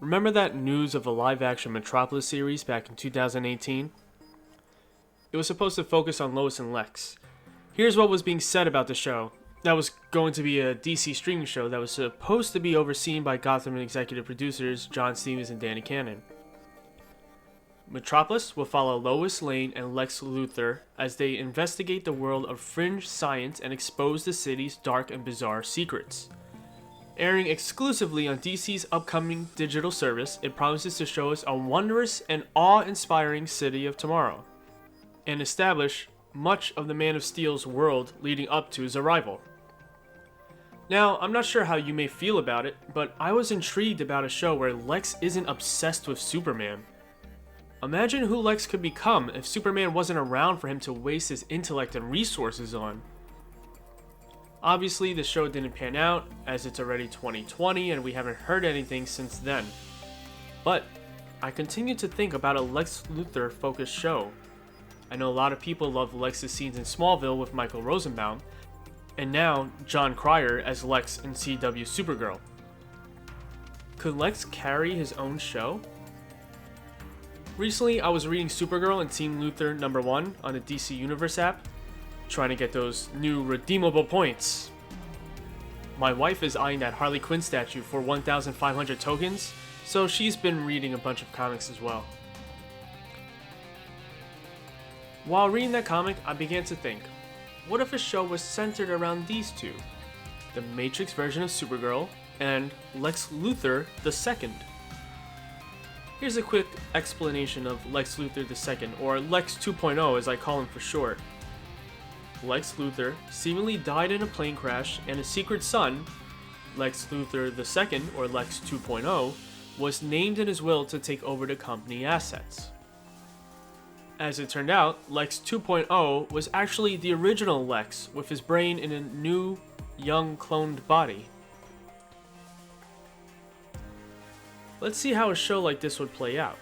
Remember that news of a live-action Metropolis series back in 2018? It was supposed to focus on Lois and Lex. Here's what was being said about the show. That was going to be a DC streaming show that was supposed to be overseen by Gotham executive producers John Stevens and Danny Cannon. Metropolis will follow Lois Lane and Lex Luthor as they investigate the world of fringe science and expose the city's dark and bizarre secrets. Airing exclusively on DC's upcoming digital service, it promises to show us a wondrous and awe-inspiring city of tomorrow, and establish much of the Man of Steel's world leading up to his arrival. Now, I'm not sure how you may feel about it, but I was intrigued about a show where Lex isn't obsessed with Superman. Imagine who Lex could become if Superman wasn't around for him to waste his intellect and resources on. Obviously, the show didn't pan out, as it's already 2020 and we haven't heard anything since then. But I continue to think about a Lex Luthor focused show. I know a lot of people love Lex's scenes in Smallville with Michael Rosenbaum, and now John Cryer as Lex in CW Supergirl. Could Lex carry his own show? Recently, I was reading Supergirl and Team Luthor #1 on the DC Universe app, trying to get those new redeemable points. My wife is eyeing that Harley Quinn statue for 1,500 tokens, so she's been reading a bunch of comics as well. While reading that comic, I began to think, what if a show was centered around these two? The Matrix version of Supergirl and Lex Luthor II. Here's a quick explanation of Lex Luthor II, or Lex 2.0 as I call him for short. Lex Luthor seemingly died in a plane crash, and his secret son, Lex Luthor II, or Lex 2.0, was named in his will to take over the company assets. As it turned out, Lex 2.0 was actually the original Lex, with his brain in a new, young cloned body. Let's see how a show like this would play out.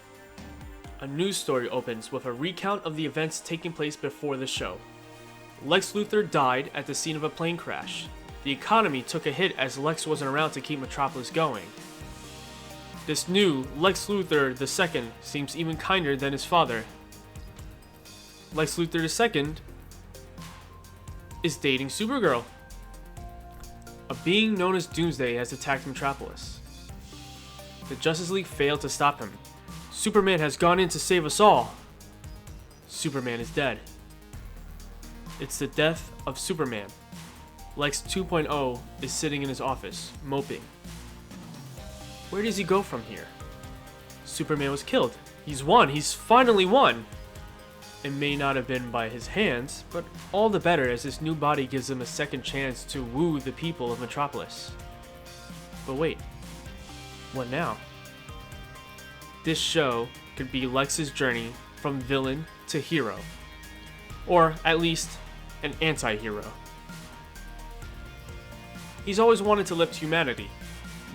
A news story opens with a recount of the events taking place before the show. Lex Luthor died at the scene of a plane crash. The economy took a hit as Lex wasn't around to keep Metropolis going. This new Lex Luthor II seems even kinder than his father. Lex Luthor II is dating Supergirl. A being known as Doomsday has attacked Metropolis. The Justice League failed to stop him. Superman has gone in to save us all. Superman is dead. It's the death of Superman. Lex 2.0 is sitting in his office, moping. Where does he go from here? Superman was killed. He's won. He's finally won. It may not have been by his hands, but all the better as this new body gives him a second chance to woo the people of Metropolis. But wait, what now? This show could be Lex's journey from villain to hero. Or at least an anti-hero. He's always wanted to lift humanity.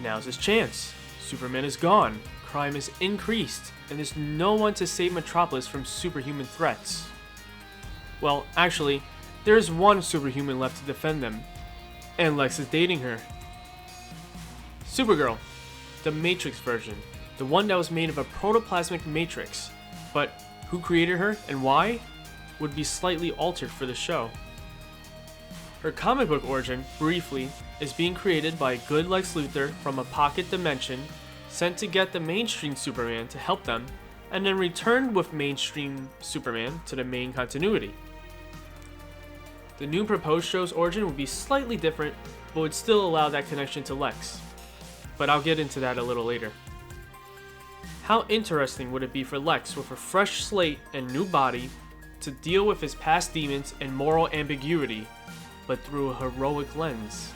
Now's his chance. Superman is gone, crime is increased, and there's no one to save Metropolis from superhuman threats. Well, actually, there's one superhuman left to defend them, and Lex is dating her. Supergirl, the Matrix version, the one that was made of a protoplasmic matrix, but who created her and why would be slightly altered for the show. Her comic book origin, briefly, is being created by good Lex Luthor from a pocket dimension sent to get the mainstream Superman to help them, and then returned with mainstream Superman to the main continuity. The new proposed show's origin would be slightly different, but would still allow that connection to Lex. But I'll get into that a little later. How interesting would it be for Lex, with a fresh slate and new body, to deal with his past demons and moral ambiguity, but through a heroic lens?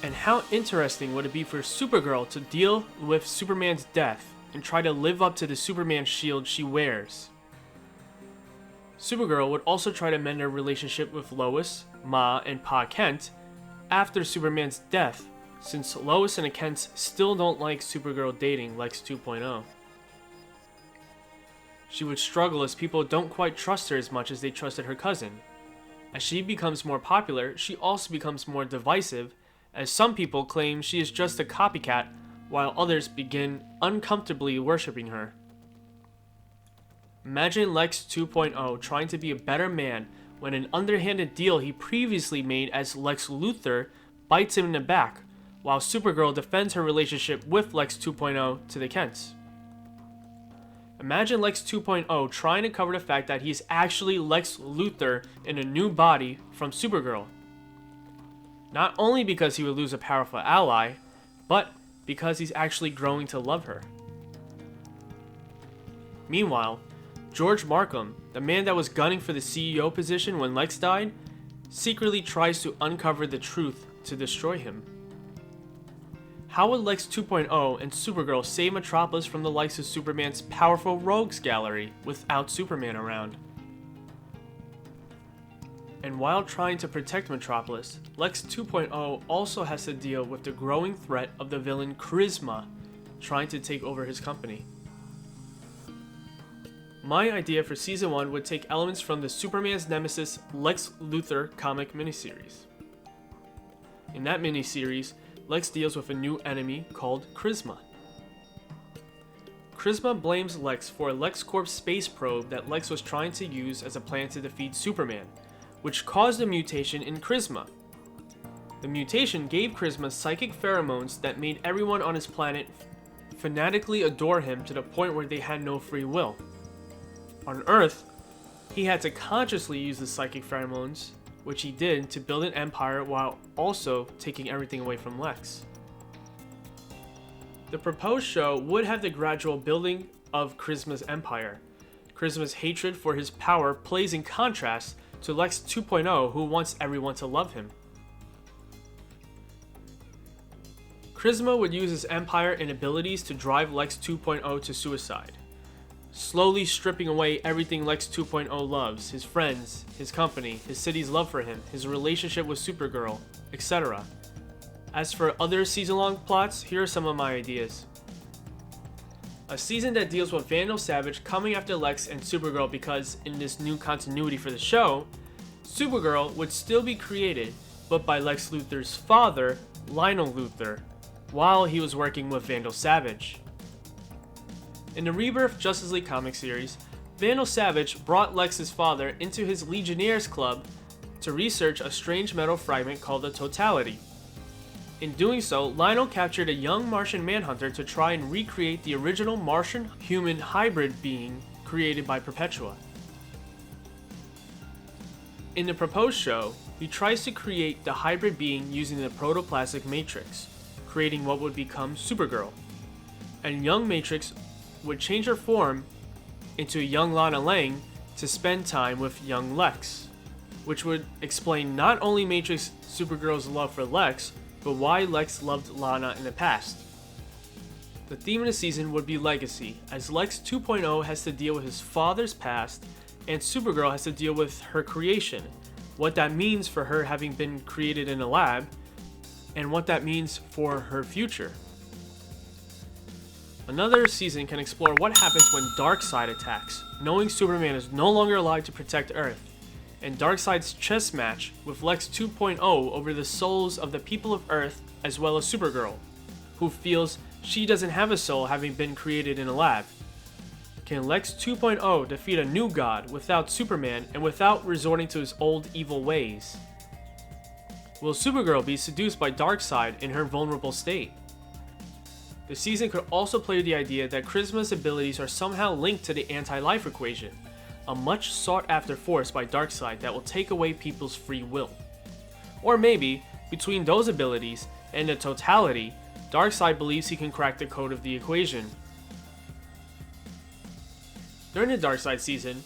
And how interesting would it be for Supergirl to deal with Superman's death and try to live up to the Superman shield she wears? Supergirl would also try to mend her relationship with Lois, Ma, and Pa Kent after Superman's death, since Lois and the Kents still don't like Supergirl dating Lex 2.0. She would struggle as people don't quite trust her as much as they trusted her cousin. As she becomes more popular, she also becomes more divisive, as some people claim she is just a copycat while others begin uncomfortably worshipping her. Imagine Lex 2.0 trying to be a better man when an underhanded deal he previously made as Lex Luthor bites him in the back, while Supergirl defends her relationship with Lex 2.0 to the Kents. Imagine Lex 2.0 trying to cover the fact that he is actually Lex Luthor in a new body from Supergirl. Not only because he would lose a powerful ally, but because he's actually growing to love her. Meanwhile, George Markham, the man that was gunning for the CEO position when Lex died, secretly tries to uncover the truth to destroy him. How would Lex 2.0 and Supergirl save Metropolis from the likes of Superman's powerful rogues gallery without Superman around? And while trying to protect Metropolis, Lex 2.0 also has to deal with the growing threat of the villain Charisma trying to take over his company. My idea for Season 1 would take elements from the Superman's nemesis Lex Luthor comic miniseries. In that miniseries, Lex deals with a new enemy called Charisma. Charisma blames Lex for a LexCorp space probe that Lex was trying to use as a plan to defeat Superman, which caused a mutation in Charisma. The mutation gave Charisma psychic pheromones that made everyone on his planet fanatically adore him to the point where they had no free will. On Earth, he had to consciously use the psychic pheromones, which he did to build an empire while also taking everything away from Lex. The proposed show would have the gradual building of Charisma's empire. Charisma's hatred for his power plays in contrast to Lex 2.0, who wants everyone to love him. Charisma would use his empire and abilities to drive Lex 2.0 to suicide, slowly stripping away everything Lex 2.0 loves: his friends, his company, his city's love for him, his relationship with Supergirl, etc. As for other season-long plots, here are some of my ideas. A season that deals with Vandal Savage coming after Lex and Supergirl because, in this new continuity for the show, Supergirl would still be created, but by Lex Luthor's father, Lionel Luthor, while he was working with Vandal Savage. In the Rebirth Justice League comic series, Vandal Savage brought Lex's father into his Legionnaires Club to research a strange metal fragment called the Totality. In doing so, Lionel captured a young Martian Manhunter to try and recreate the original Martian-human hybrid being created by Perpetua. In the proposed show, he tries to create the hybrid being using the protoplasmic matrix, creating what would become Supergirl. And young Matrix would change her form into a young Lana Lang to spend time with young Lex, which would explain not only Matrix Supergirl's love for Lex, but why Lex loved Lana in the past. The theme of the season would be legacy, as Lex 2.0 has to deal with his father's past, and Supergirl has to deal with her creation, what that means for her having been created in a lab, and what that means for her future. Another season can explore what happens when Darkseid attacks, knowing Superman is no longer alive to protect Earth, and Darkseid's chess match with Lex 2.0 over the souls of the people of Earth as well as Supergirl, who feels she doesn't have a soul having been created in a lab. Can Lex 2.0 defeat a new god without Superman and without resorting to his old evil ways? Will Supergirl be seduced by Darkseid in her vulnerable state? The season could also play with the idea that Charisma's abilities are somehow linked to the anti-life equation, a much sought-after force by Darkseid that will take away people's free will. Or maybe, between those abilities and the totality, Darkseid believes he can crack the code of the equation. During the Darkseid season,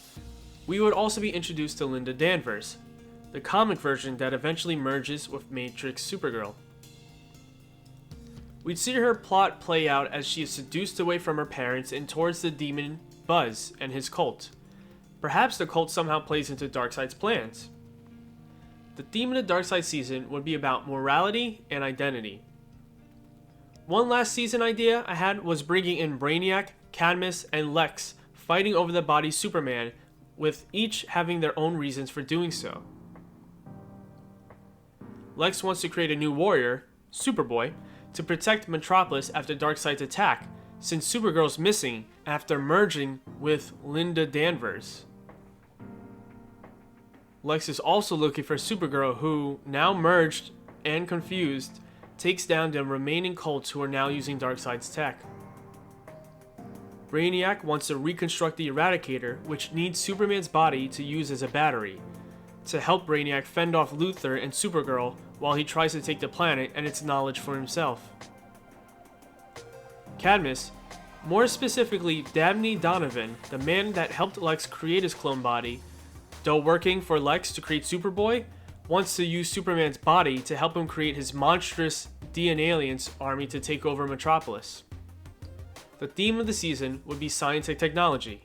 we would also be introduced to Linda Danvers, the comic version that eventually merges with Matrix Supergirl. We'd see her plot play out as she is seduced away from her parents and towards the demon Buzz and his cult. Perhaps the cult somehow plays into Darkseid's plans. The theme of the Darkseid season would be about morality and identity. One last season idea I had was bringing in Brainiac, Cadmus, and Lex fighting over the body Superman, with each having their own reasons for doing so. Lex wants to create a new warrior, Superboy, to protect Metropolis after Darkseid's attack, since Supergirl's missing after merging with Linda Danvers. Lex is also looking for Supergirl, who, now merged and confused, takes down the remaining cults who are now using Darkseid's tech. Brainiac wants to reconstruct the Eradicator, which needs Superman's body to use as a battery, to help Brainiac fend off Luthor and Supergirl while he tries to take the planet and its knowledge for himself. Cadmus, more specifically Dabney Donovan, the man that helped Lex create his clone body, though working for Lex to create Superboy, wants to use Superman's body to help him create his monstrous De-Aliens army to take over Metropolis. The theme of the season would be science and technology,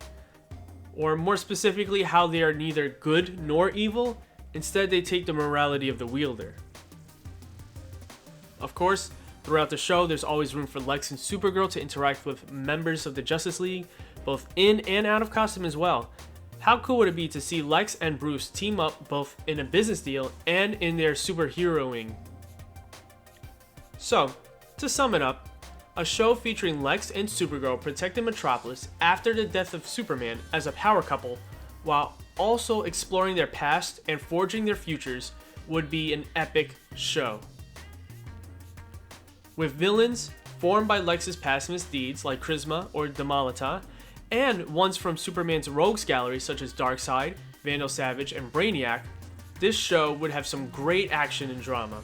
or more specifically how they are neither good nor evil, instead they take the morality of the wielder. Of course, throughout the show there's always room for Lex and Supergirl to interact with members of the Justice League, both in and out of costume as well. How cool would it be to see Lex and Bruce team up both in a business deal and in their superheroing? So, to sum it up, a show featuring Lex and Supergirl protecting Metropolis after the death of Superman as a power couple, while also exploring their past and forging their futures, would be an epic show. With villains formed by Lex's past misdeeds like Charisma or Damalata, and ones from Superman's rogues gallery such as Darkseid, Vandal Savage, and Brainiac, this show would have some great action and drama.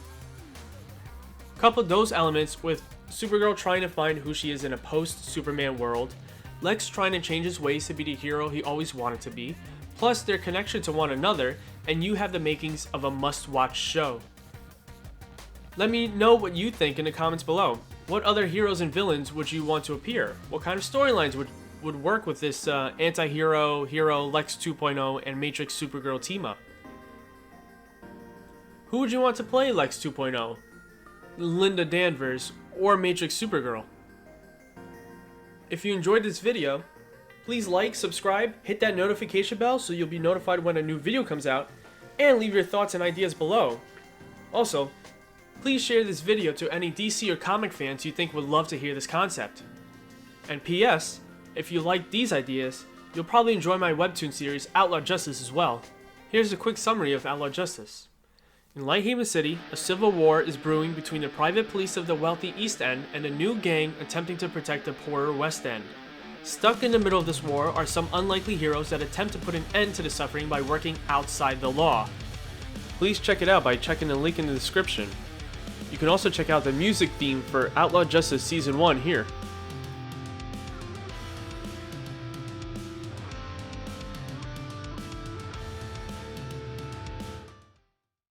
Couple those elements with Supergirl trying to find who she is in a post-Superman world, Lex trying to change his ways to be the hero he always wanted to be, plus their connection to one another, and you have the makings of a must-watch show. Let me know what you think in the comments below. What other heroes and villains would you want to appear? What kind of storylines would work with this anti-hero, hero, Lex 2.0, and Matrix Supergirl team-up? Who would you want to play Lex 2.0? Linda Danvers, or Matrix Supergirl? If you enjoyed this video, please like, subscribe, hit that notification bell so you'll be notified when a new video comes out, and leave your thoughts and ideas below. Also, please share this video to any DC or comic fans you think would love to hear this concept. And P.S., if you like these ideas, you'll probably enjoy my webtoon series Outlaw Justice as well. Here's a quick summary of Outlaw Justice. In Lighthaven City, a civil war is brewing between the private police of the wealthy East End and a new gang attempting to protect the poorer West End. Stuck in the middle of this war are some unlikely heroes that attempt to put an end to the suffering by working outside the law. Please check it out by checking the link in the description. You can also check out the music theme for Outlaw Justice Season 1 here.